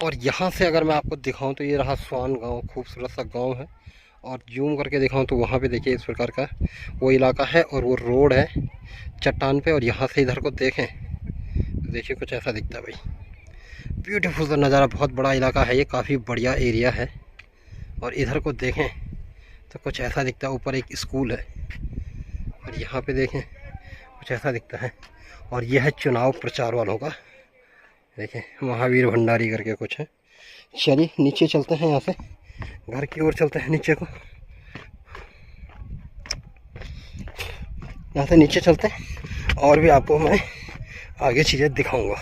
और यहाँ से अगर मैं आपको दिखाऊं तो ये रहा स्वान गांव, खूबसूरत सा गांव है। और जूम करके दिखाऊं तो वहाँ पे देखिए इस प्रकार का वो इलाका है और वो रोड है चट्टान पे। और यहाँ से इधर को देखें तो देखिए कुछ ऐसा दिखता है भाई। ब्यूटीफुल सा नज़ारा, बहुत बड़ा इलाका है ये, काफ़ी बढ़िया एरिया है। और इधर को देखें तो कुछ ऐसा दिखता है, ऊपर एक स्कूल है। और यहाँ पे देखें कुछ ऐसा दिखता है। और यह है चुनाव प्रचार वालों का, देखें महावीर भंडारी करके कुछ है। चलिए नीचे चलते हैं, यहाँ से घर की ओर चलते हैं नीचे को। यहाँ से नीचे चलते हैं और भी आपको मैं आगे चीज़ें दिखाऊंगा।